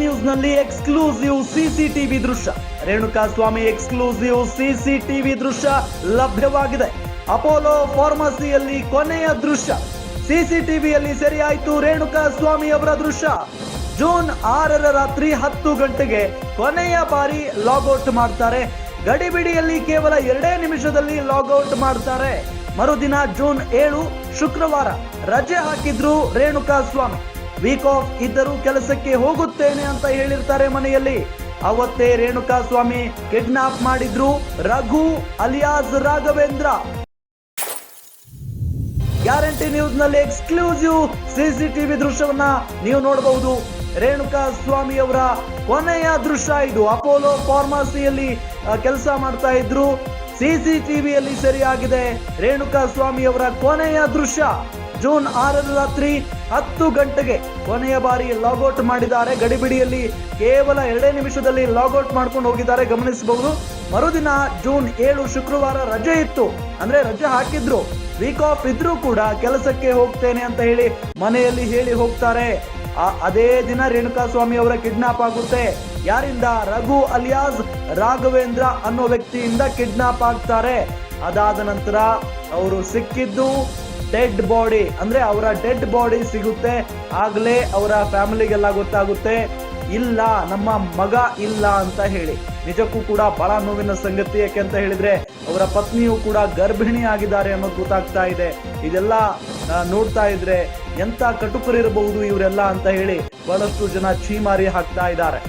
News ನಲ್ಲಿ exclusive CCTV ದೃಶ್ಯ. Renukaswamy exclusive CCTV ದೃಶ್ಯ ಲಭ್ಯವಾಗಿದೆ. ಅಪೋಲೋ ಫಾರ್ಮಸಿಯಲ್ಲಿ ಕೊನೆಯ ದೃಶ್ಯ ಸಿಸಿಟಿವಿಯಲ್ಲಿ ಸೆರೆಯಾಯಿತು. ರೇಣುಕಾಸ್ವಾಮಿ ಅವರ ದೃಶ್ಯ ಜೂನ್ 6ರ ರಾತ್ರಿ 10 ಗಂಟೆಗೆ ಕೊನೆಯ ಬಾರಿ ಲಾಗೌಟ್ ಮಾಡ್ತಾರೆ. ಗಡಿಬಿಡಿಯಲ್ಲಿ ಕೇವಲ 2 ನಿಮಿಷದಲ್ಲಿ ಲಾಗೌಟ್ ಮಾಡ್ತಾರೆ. ಮರುದಿನ ಜೂನ್ 7 ಶುಕ್ರವಾರ ರಜೆ ಹಾಕಿದ್ರು ರೇಣುಕಾಸ್ವಾಮಿ. ವೀಕ್ ಆಫ್ ಇದ್ದರೂ ಕೆಲಸಕ್ಕೆ ಹೋಗುತ್ತೇನೆ ಅಂತ ಹೇಳಿರ್ತಾರೆ ಮನೆಯಲ್ಲಿ. ಅವತ್ತೇ ರೇಣುಕಾಸ್ವಾಮಿ ಕಿಡ್ನಾಪ್ ಮಾಡಿದ್ರು Raghu alias Raghavendra. Guarantee news ನಲ್ಲಿ ಎಕ್ಸ್ಕ್ಲೂಸಿವ್ ಸಿಸಿಟಿವಿ ದೃಶ್ಯವನ್ನ ನೀವು ನೋಡಬಹುದು. ರೇಣುಕಾಸ್ವಾಮಿ ಅವರ ಕೊನೆಯ ದೃಶ್ಯ ಇದು. ಅಪೋಲೋ ಫಾರ್ಮಸಿಯಲ್ಲಿ ಕೆಲಸ ಮಾಡ್ತಾ ಇದ್ರು. ಸಿಸಿಟಿವಿಯಲ್ಲಿ ಸೆರೆಯಾಗಿದೆ ರೇಣುಕಾಸ್ವಾಮಿ ಅವರ ಕೊನೆಯ ದೃಶ್ಯ. ಜೂನ್ 6ರ ರಾತ್ರಿ 10 ಗಂಟೆಗೆ ಕೊನೆಯ ಬಾರಿ ಲಾಗೌಟ್ ಮಾಡಿದ್ದಾರೆ. ಗಡಿಬಿಡಿಯಲ್ಲಿ ಕೇವಲ 2 ನಿಮಿಷದಲ್ಲಿ ಲಾಗೌಟ್ ಮಾಡ್ಕೊಂಡು ಹೋಗಿದ್ದಾರೆ, ಗಮನಿಸಬಹುದು. ಮರುದಿನ ಜೂನ್ 7 ಶುಕ್ರವಾರ ರಜೆ ಇತ್ತು, ಅಂದ್ರೆ ರಜೆ ಹಾಕಿದ್ರು. ವೀಕ್ ಆಫ್ ಇದ್ರೂ ಕೂಡ ಕೆಲಸಕ್ಕೆ ಹೋಗ್ತೇನೆ ಅಂತ ಹೇಳಿ ಮನೆಯಲ್ಲಿ ಹೇಳಿ ಹೋಗ್ತಾರೆ. ಅದೇ ದಿನ ರೇಣುಕಾಸ್ವಾಮಿ ಅವರ ಕಿಡ್ನಾಪ್ ಆಗುತ್ತೆ. ಯಾರಿಂದ? ರಘು ಅಲಿಯಾಸ್ ರಾಘವೇಂದ್ರ ಅನ್ನೋ ವ್ಯಕ್ತಿಯಿಂದ ಕಿಡ್ನಾಪ್ ಆಗ್ತಾರೆ. ಅದಾದ ನಂತರ ಅವರು ಸಿಕ್ಕಿದ್ದು ಡೆಡ್ ಬಾಡಿ, ಅಂದ್ರೆ ಅವರ ಡೆಡ್ ಬಾಡಿ ಸಿಗುತ್ತೆ. ಆಗ್ಲೇ ಅವರ ಫ್ಯಾಮಿಲಿಗೆಲ್ಲ ಗೊತ್ತಾಗುತ್ತೆ, ಇಲ್ಲ ನಮ್ಮ ಮಗ ಇಲ್ಲ ಅಂತ ಹೇಳಿ. ನಿಜಕ್ಕೂ ಕೂಡ ಬಹಳ ನೋವಿನ ಸಂಗತಿ. ಯಾಕೆ ಅಂತ ಹೇಳಿದ್ರೆ ಅವರ ಪತ್ನಿಯು ಕೂಡ ಗರ್ಭಿಣಿ ಆಗಿದ್ದಾರೆ ಅನ್ನೋದು ಗೊತ್ತಾಗ್ತಾ ಇದೆ. ಇದೆಲ್ಲ ನೋಡ್ತಾ ಇದ್ರೆ ಎಂತ ಕಟುಕರಿರಬಹುದು ಇವರೆಲ್ಲ ಅಂತ ಹೇಳಿ ಬಹಳಷ್ಟು ಜನ ಛೀಮಾರಿ ಹಾಕ್ತಾ ಇದ್ದಾರೆ.